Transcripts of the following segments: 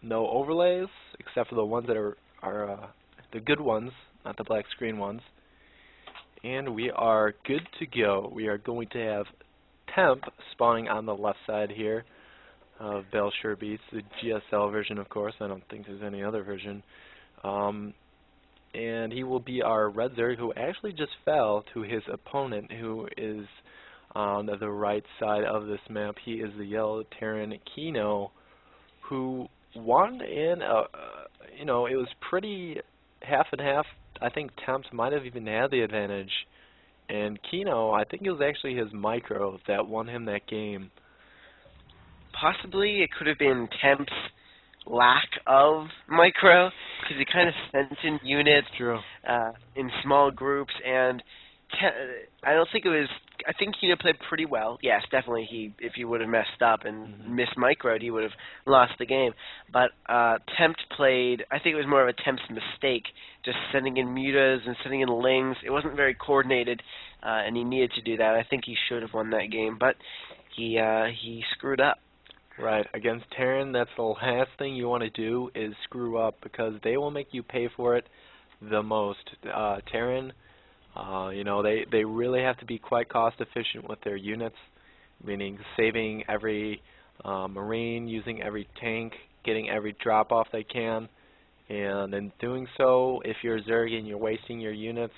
no overlays, except for the ones that are the good ones, not the black screen ones. And we are good to go. We are going to have Tempt spawning on the left side here of Belshire Beats, the GSL version, of course. I don't think there's any other version. And he will be our red Zerg, who actually just fell to his opponent, who is on the right side of this map. He is the yellow Terran Kino, who won in, you know, it was pretty half and half. I think Tempt might have even had the advantage. And Kino, I think it was actually his micro that won him that game. Possibly it could have been Tempt's lack of micro, because he kind of sent in units in small groups, and I don't think it was. I think Kino played pretty well. Yes, definitely. If he would have messed up and missed microed, he would have lost the game. But Tempt played. I think it was more of a Tempt's mistake, just sending in mutas and sending in lings. It wasn't very coordinated, and he needed to do that. I think he should have won that game, but he screwed up. Right, against Terran, that's the last thing you want to do is screw up, because they will make you pay for it the most. Terran, you know, they really have to be quite cost efficient with their units, meaning saving every Marine, using every tank, getting every drop off they can, and in doing so, if you're Zerg and you're wasting your units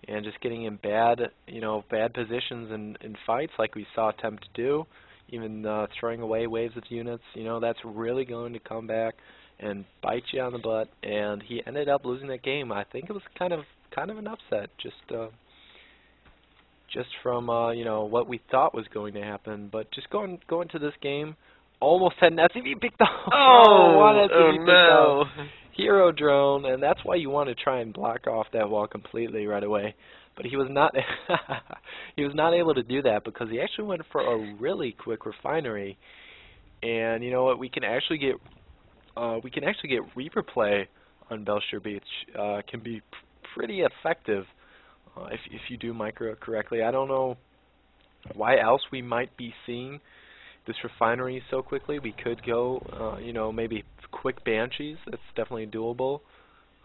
and just getting in bad positions in fights like we saw Tempt do, even throwing away waves of units, you know, that's really going to come back and bite you on the butt. And he ended up losing that game. I think it was kind of an upset, just from you know, what we thought was going to happen. But just going to this game, almost had an SCV picked off. One SCV picked off. Hero drone, and that's why you want to try and block off that wall completely right away. But he was not he was not able to do that, because he actually went for a really quick refinery. And you know what, we can actually get Reaper play on Belshire Beach. Can be pretty effective if you do micro correctly. I don't know why else we might be seeing this refinery so quickly. We could go you know, maybe quick Banshees. That's definitely doable.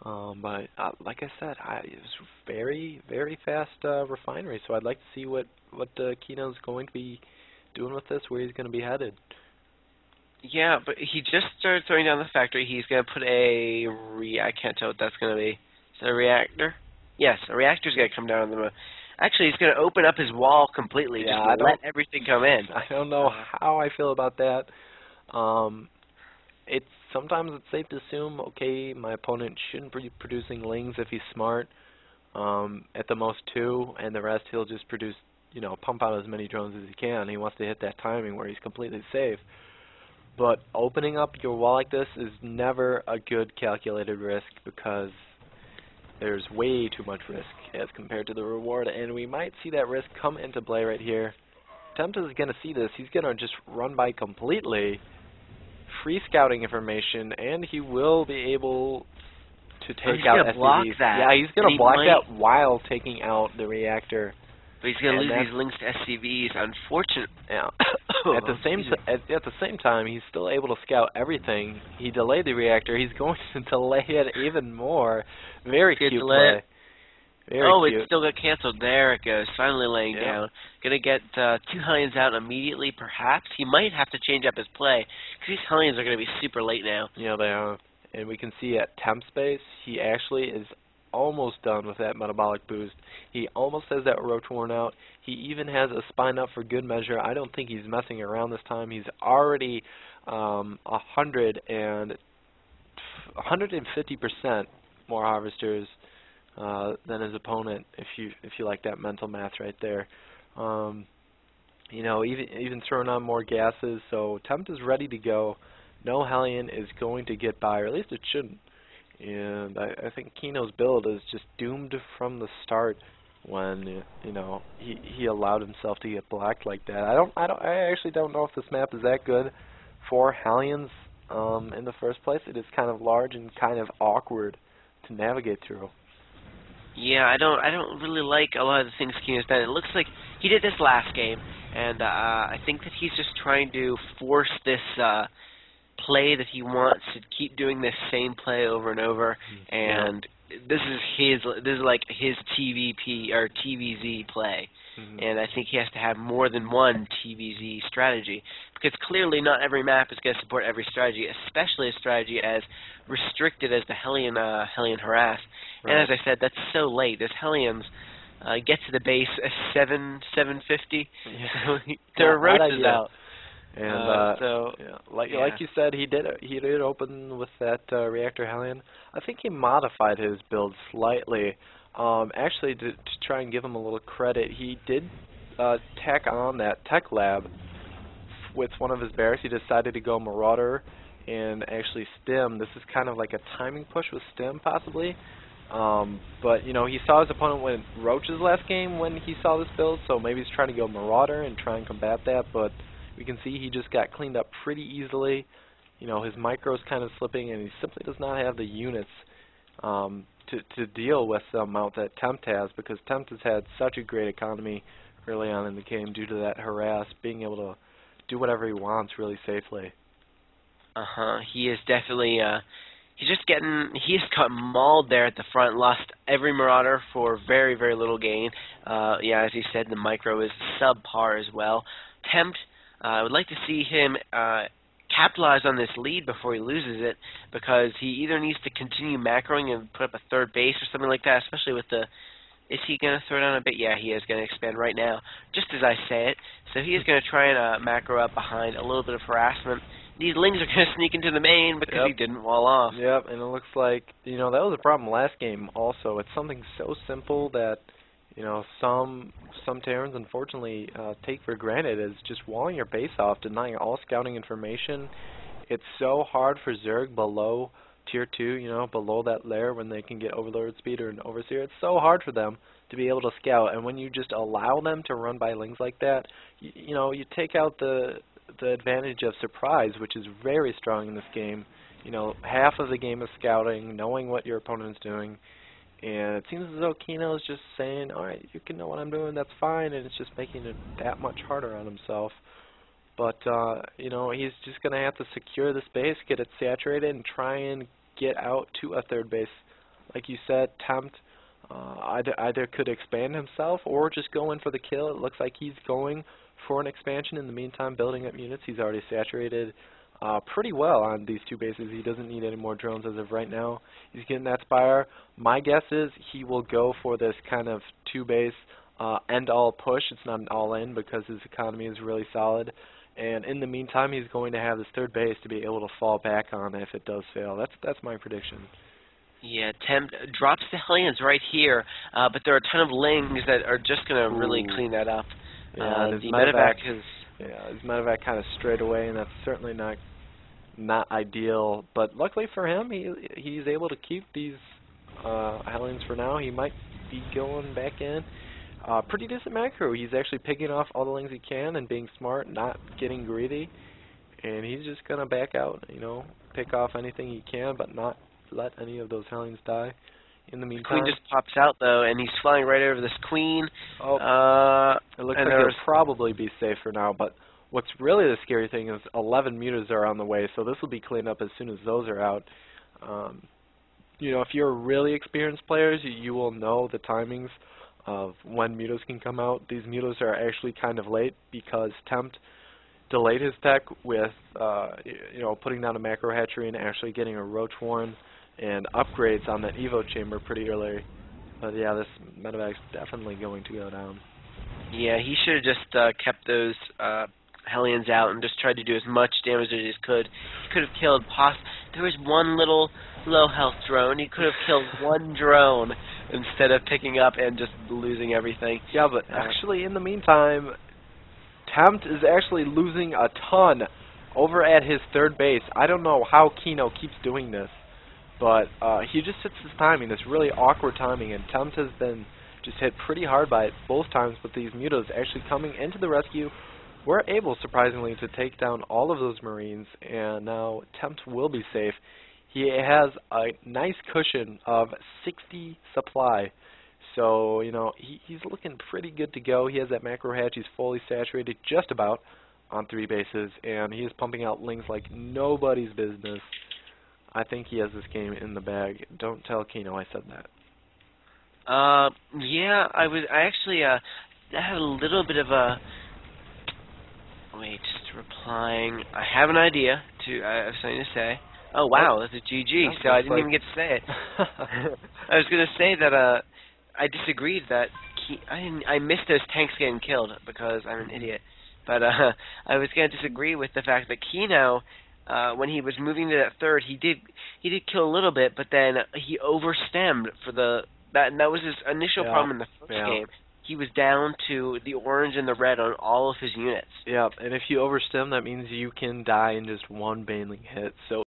But like I said, it was very, very fast refinery. So I'd like to see what Kino's going to be doing with this, where he's going to be headed. Yeah, but he just started throwing down the factory. He's going to put I can't tell what that's going to be. Is that a reactor? Yes, a reactor's going to come down on the. Actually, he's going to open up his wall completely. Yeah, just let everything come in. I don't know how I feel about that. Sometimes it's safe to assume, okay, my opponent shouldn't be producing lings if he's smart. At the most 2, and the rest he'll just produce, you know, pump out as many drones as he can. He wants to hit that timing where he's completely safe. But opening up your wall like this is never a good calculated risk, because there's way too much risk as compared to the reward, and we might see that risk come into play right here. Tempt is going to see this. He's going to just run by completely, free scouting information, and he will be able to take out SCVs. Block that. Yeah, he's going to block that while taking out the reactor. But he's going to lose these links to SCVs, unfortunately. Yeah. At the same time, he's still able to scout everything. He delayed the reactor. He's going to delay it even more. Very cute play. Very cute. It still got canceled. There it goes. Finally laying down. Going to get 2 Hellions out immediately, perhaps. He might have to change up his play, because these Hellions are going to be super late now. Yeah, they are. And we can see at Tempt space, he actually is almost done with that metabolic boost. He almost has that roach worn out. He even has a spine up for good measure. I don't think he's messing around this time. He's already 150% more harvesters than his opponent, if you like that mental math right there. You know, even throwing on more gases. So Tempt is ready to go. No Hellion is going to get by, or at least it shouldn't. And I think Kino's build is just doomed from the start when you know he allowed himself to get blacked like that. I actually don't know if this map is that good for Hellions in the first place. It is kind of large and kind of awkward to navigate through. Yeah, I don't really like a lot of the things Kino's done. It looks like he did this last game, and I think that he's just trying to force this play that he wants to keep doing this same play over and over, and this is like his TVP or TVZ play. And I think he has to have more than one TVZ strategy, because clearly not every map is going to support every strategy, especially a strategy as restricted as the Hellion Harass. Right. And as I said, that's so late. This Hellions get to the base at 7:50, so their roach is out. And so like you said, he did open with that reactor Hellion. I think he modified his build slightly. Actually, to try and give him a little credit, he did tack on that tech lab with one of his barracks. He decided to go Marauder and actually Stim. This is kind of like a timing push with Stim, possibly. But, you know, he saw his opponent win Roaches last game when he saw this build, so maybe he's trying to go Marauder and try and combat that, but we can see he just got cleaned up pretty easily. You know, his micro's kind of slipping, and he simply does not have the units to deal with the amount that Tempt has, because Tempt has had such a great economy early on in the game due to that harass, being able to do whatever he wants really safely. He is definitely, he's got mauled there at the front, lost every Marauder for very, very little gain. Yeah, as he said, the micro is subpar as well. Tempt, I would like to see him capitalize on this lead before he loses it, because he either needs to continue macroing and put up a third base or something like that, especially with the... Is he going to throw down a bit? Yeah, he is going to expand right now, just as I say it. So he is going to try and macro up behind a little bit of harassment. These Lings are going to sneak into the main because he didn't wall off. Yep, and it looks like, you know, that was a problem last game also. It's something so simple that, you know, some Terrans unfortunately take for granted, is just walling your base off, denying all scouting information. It's so hard for Zerg below Tier 2, you know, below that layer when they can get Overlord Speed or an Overseer. It's so hard for them to be able to scout, and when you just allow them to run by Lings like that, you know, you take out the advantage of surprise, which is very strong in this game. You know, half of the game is scouting, knowing what your opponent is doing, and it seems as though Kino is just saying, alright, you can know what I'm doing, that's fine, and it's just making it that much harder on himself. But, you know, he's just going to have to secure this base, get it saturated, and try and get out to a third base. Like you said, Tempt either could expand himself or just go in for the kill. It looks like he's going for an expansion. In the meantime, building up units. He's already saturated pretty well on these two bases. He doesn't need any more drones as of right now. He's getting that Spire. My guess is he will go for this kind of two-base end-all push. It's not an all-in because his economy is really solid. And in the meantime, he's going to have this third base to be able to fall back on if it does fail. That's my prediction. Yeah, Tempt drops the Hellions right here, but there are a ton of Lings that are just going to really clean that up. Yeah, the medevac is... Yeah, his medevac kind of strayed away, and that's certainly not ideal. But luckily for him, he's able to keep these Hellions for now. He might be going back in. Pretty decent macro. He's actually picking off all the Lings he can and being smart, not getting greedy. And he's just going to back out, you know, pick off anything he can, but not let any of those Hellions die. In the meantime, the Queen just pops out, though, and he's flying right over this Queen. Oh, it looks like he'll probably be safe for now, but what's really the scary thing is 11 mutas are on the way, so this will be cleaned up as soon as those are out. You know, if you're really experienced players, you will know the timings of when mutas can come out. These mutas are actually kind of late because Tempt delayed his tech with, you know, putting down a macro hatchery and actually getting a roach warren and upgrades on that Evo chamber pretty early. But yeah, this medevac's definitely going to go down. Yeah, he should have just kept those Hellions out and just tried to do as much damage as he could. He could have killed there was one little low health drone. He could have killed one drone instead of picking up and just losing everything. Yeah, but actually in the meantime, Tempt is actually losing a ton over at his third base. I don't know how Kino keeps doing this, but he just hits his timing, this really awkward timing, and Tempt has been just hit pretty hard by it both times, but these mutas actually coming into the rescue were able, surprisingly, to take down all of those Marines, and now Tempt will be safe. He has a nice cushion of 60 supply, so, you know, he's looking pretty good to go. He has that macro hatch, he's fully saturated, just about. on 3 bases, and he is pumping out lings like nobody's business. I think he has this game in the bag. Don't tell Kino I said that. Yeah, I actually had a little bit of a. Wait, just replying. I have an idea. I have something to say. Oh wow, that's a GG. Yeah, So I didn't even get to say it. I was gonna say that I disagreed that I missed those tanks getting killed because I'm an idiot. But I was gonna disagree with the fact that Kino, when he was moving to that third, he did kill a little bit, but then he overstemmed for and that was his initial problem in the first game. He was down to the orange and the red on all of his units. Yeah, and if you overstem, that means you can die in just one baneling hit. So